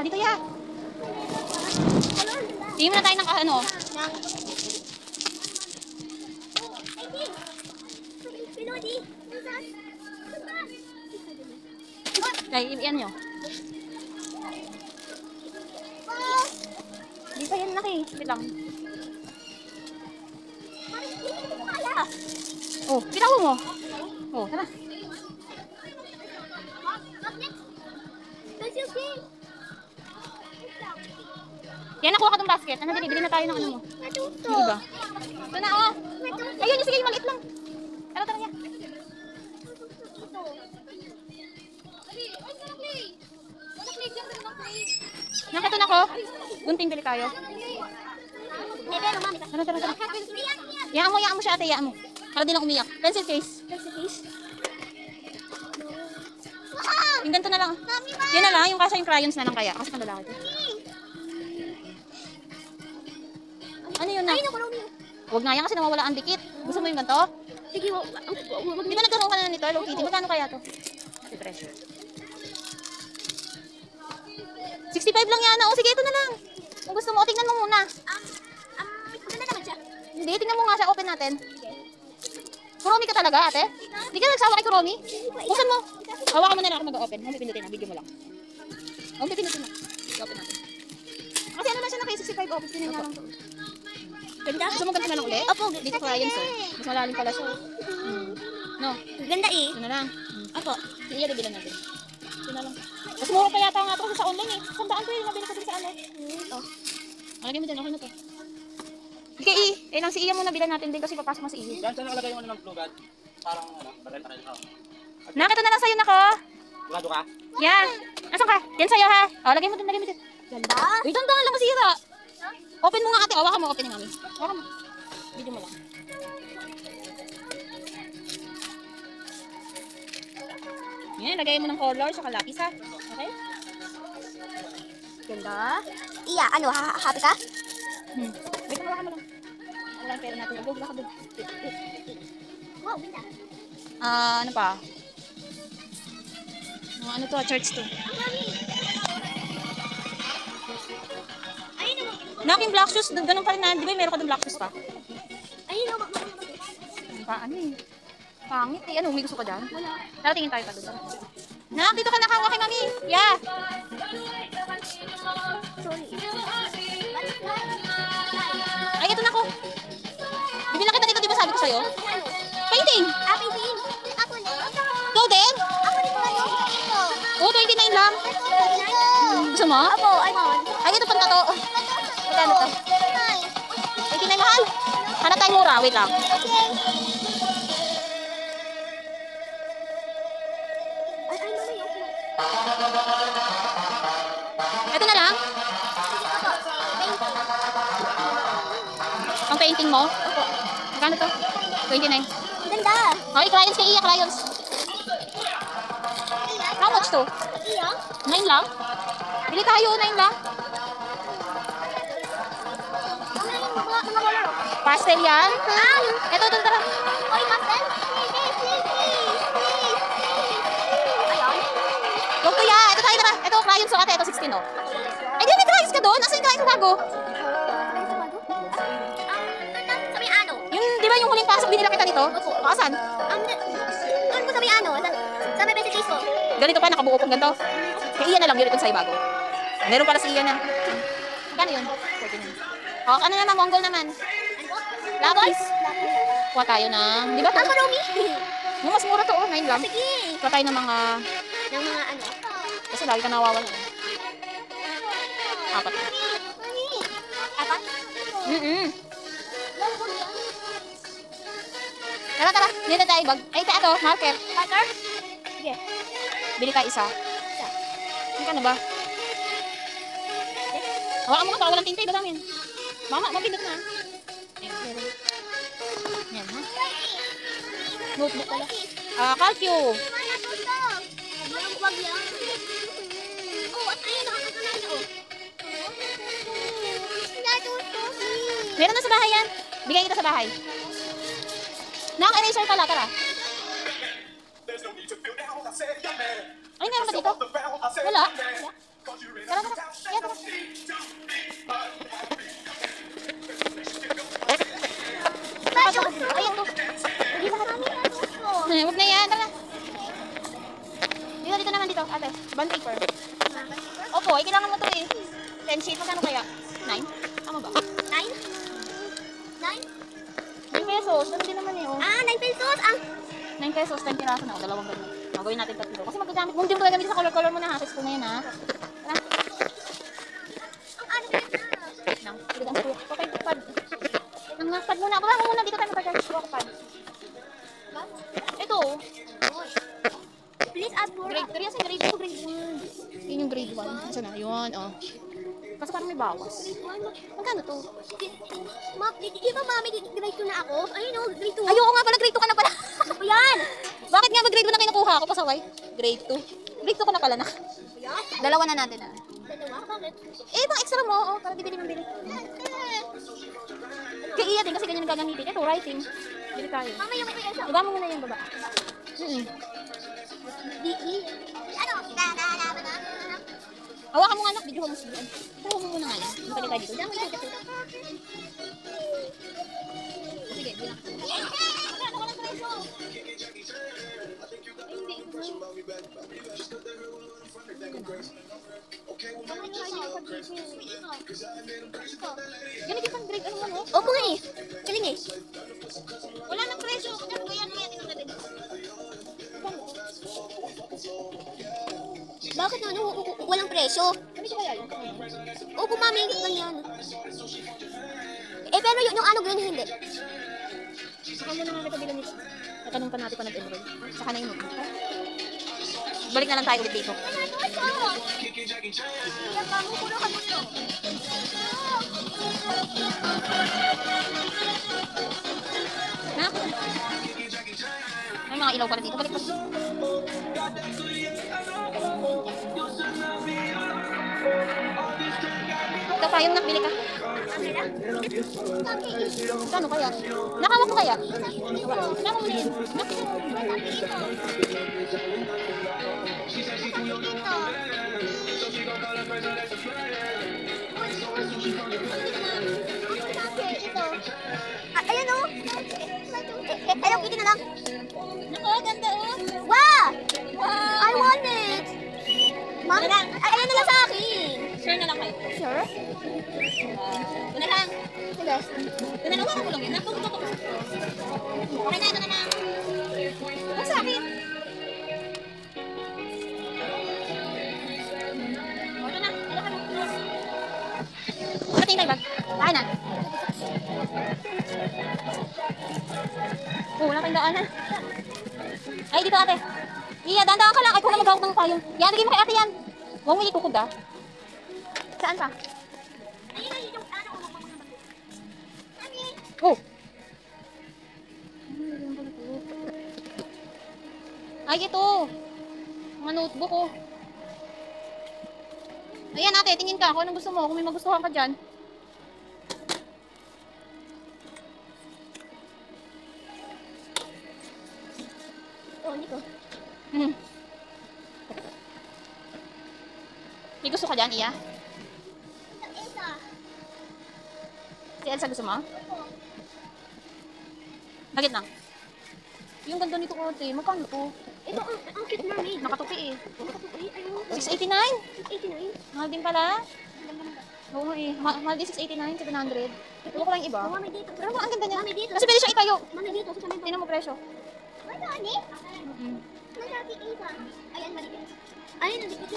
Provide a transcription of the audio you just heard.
dito ya. Tingin mo na tayo ng ano. Kaya yan nyo. Hindi pa yan laki. Bilang. Oh, bitaw mo. Oh, tara. Yan, nakuha ka tong basket. Ano, bili na tayo ng ano mo. Yung iba. Ito na, oh. Ayun, sige, yung maliit lang. Tara, tara yan. Nakita na ko. Gunting bili tayo. Tara, tara, tara. Yaan mo siya ate, yaan mo. Para din ako umiyak. Pencil case. Yung ganito na lang. Yan na lang, yung kasha yung crayons na lang kaya. Kasi panlalaki ito. Ano yun na? Huwag na yan kasi nawawala ang dikit. Gusto mo yung ganito? Sige, Di ba nagkaroon ka na nito, Hello Kitty? Magkano kaya to? Si presyo. 65 lang yan. O sige, ito na lang. Kung gusto mo, tingnan mo muna. maganda naman siya. Hindi, tingnan mo nga siya. Open natin. Kuromi ka talaga, ate? Hindi ka nagsawa kay Kuromi? Buksan mo. Hawakan mo na lang ako mag-open. Huwag pipindutin na. Video mo lang. Huwag pipindutin na. I-open natin. Kasi ano lang siya na kay 65 open. Pinin nga lang to. Ganda. Gusto mo ganito na lang ulit? Opo. Dito crayons oh. Mas malalim pala siya. No? Ganda eh. Ito na lang. Opo. Sige, bibilan natin. Ito na lang. Mas mura pa yata nga ito kasi sa online eh. Sandaan ko yung nabili ko din sa ano. Oh. Alagay mo dyan. Okay na to. Ika eh lang si Iya muna bilan natin din kasi papasok mo si Iya. Diyan saan nakalagay yung ano ng plugad? Parang ano, baril-baril ka. Nakita na lang sa'yo nako. Sigurado ka? Yan. Asan ka? Yan sa'yo ha. O, lagay mo dun, lagay mo dun. Ganda. Wait, tandaan lang masira. Open mo nga ate. Hawakan mo, open ni mami. Hawakan mo. Video mo lang. Yan, lagay mo ng color sa lapis ha. Okay? Ganda. Iya, ano, happy ka? Wait, hawakan mo lang. Wala ang pera natin. Huwag ka dun. Wow, ganda. Ano pa? Ano to? Church to. Ayun naman. Naking black shoes. Ganun pa rin na. Di ba meron ka dun black shoes pa? Ayun naman. Ano eh? Pangit eh. Ano, may gusto ka dyan? Wala. Tara, tingin tayo pa doon. Nak, dito ka nakawa kay mami. Yeah. Sorry. Ay, ito na ko. Bibilang kita dito, di ba sabi ko sa'yo? Painting. Painting. Ako na. Ikaw din? Ako dito ano? Oo, 29 lang. Gusto mo? Apo, ay mawon. Ay, ito pang tato. Magkano to? 29 mahal. Hanap tayo mura. Wait lang. Okay. Ito na lang. Ang painting mo? Opo. Magkano to? 29. Ganda. Okay, crayons kay Iya, crayons. How much to? Iya. 9 lang? Bili tayo, 9 lang. Ano yung mga color? Pastel yan? Ito, tara. Oy, pastel. Ayan. Huwag to ya. Ito tayo, tara. Ito, crayons so ate. Ito, 16 oh. Ay, di may crayons ka doon? Nasaan yung crayons ko bago? Sa may ano? Yung, di ba yung huling pasok, binila kita nito? Pakasan? Doon po sa may ano? Sa may message ko. Ganito pa, nakabuo pong ganito. Kay Iya na lang, yun ito sa'yo bago. Meron pala si Iya na. Magkano yun? 13. O, ano naman, Mongol naman. Lapis. Kuha tayo na. Di ba? Ako, Romy. Yung mas mura to, 9 lang. Sige. Kuha tayo ng mga... Ng mga ano? Kasi lagi ka nawawala. 4. Apat? Tara, tara. Dito tayo bag. Ay, ito, marker. Marker? Sige. Bili tayo isa. Hindi ka na ba? Hawakan mo ka para walang tinta. Iba lang yan. Mama, mapindot na. Ayan. Yan, ha? Notebook pala. Calcio. Wag lang. Oh, at ayun, nakakasama niya, oh. Meron na sa bahay yan. Bigay kita sa bahay. Naka-eraser pala, tara. Ay, meron ba dito? Wala. Tara, tara. Ayan, tara. Ayan to. Hindi ba huwag na yan, tara. Dito naman dito, ate. Bond paper. Opo, ay kailangan mo to eh. 10 sheet, magkano kaya? 9? Tama ba? 9? 9 pesos, ganun din naman eh. Oh. 9 pesos. Ang 9 pesos, 10 piraso na. O, dalawang ganun. O, gawin natin tatlo. Kasi magagamit mo. Hindi mo gagamit sa color-color mo na ha. Sa school ngayon ha. Tara. ano ba yun na? Nang, sige ang school. Okay, pad. Nang pad muna. Baba mo muna. Dito tayo magpad. Walk pad. Ito. Please add more. Grade 3. Kasi grade 2, grade 1. Yun yung grade 1. Asa na? Yun, oh. Kasi parang may bawas. Magkano to? Di ba mami, grade 2 na ako? Ayun o, grade 2. Ayoko nga pala, grade 2 ka na pala. Ano ba yan? Bakit nga ba grade 1 na kinukuha ako? Pasaway? Grade 2. Grade 2 ka na pala na. Yan? Dalawa na natin ah. Dalawa? Bakit? Eh, bang extra mo, oh, para bibili mong bili. Kaya iya din kasi ganyan ang gagamitin. Ito, writing. Bili tayo. Mama, yung may isa. Baba mo muna yung baba. D.E. Ano? Hawakan mo nga anak, video mo siya. Ito mo muna nga lang. Balik tayo dito. Diyan mo yung dito. Sige, bilang. Ano ka ng preso? Ay, hindi. Ito na. Ganito pang grade, ano mo no? Opo nga eh. Galing eh. Wala nang presyo. Kaya tingnan natin. Bakit ano? Walang presyo. Ganito kaya yun? Opo mami, ganyan. Eh pero yung ano green hindi. Saka muna nga kita bilang nito. Tatanong pa natin pa nag-enroll. Saka na yung notebook. Balik na lang tayo ulit dito. Ha? May mga ilaw pala dito. Balik pa. Ito pa, yung nakbili ka. Kano kaya? Nakawak mo kaya? Nakawak mo yun. Ayan o. Ayaw, kita na lang. Naku, ganda oh. Wow! I want it! Ma'am, ayan na lang sa akin. Sure na lang kayo. Sure? Ito na lang. Sige. Ito na lang. Wala mo lang yun. Naku, okay na, ito na lang. Huwag sa akin. Ito na. Wala ka na. Pati na yung bag. Tahan na. Oh, wala tayong daanan. Ay, dito ate. Iya, dandaan ka lang. Ay, kung na mag-hawak ng payong. Yan, bigay mo kay ate yan. Huwag mo itukod ah. Saan pa? Ayun na yung ano. Oh. Ay, ito. Mga notebook oh. Ayan ate, tingin ka. Kung anong gusto mo. Kung may magustuhan ka dyan. Oh, hindi ko. May gusto ka dyan, Iya? Isa. Si Elsa gusto mo? Bakit lang? Yung ganda nito ate, magkano to? Ito ang cute mermaid. Nakatupi eh. Ayun. 689? 89. Mahal din pala. Oo nga eh. Mahal din 689, 700. Iba ko lang yung iba. Mami dito. Pero ang ganda niya. Mami dito. Kasi pwede siya itayo. Mami dito sa cemento. Tingnan mo presyo. Ano ani? Nagkaki isa. Ayan mali. Ayun, dito.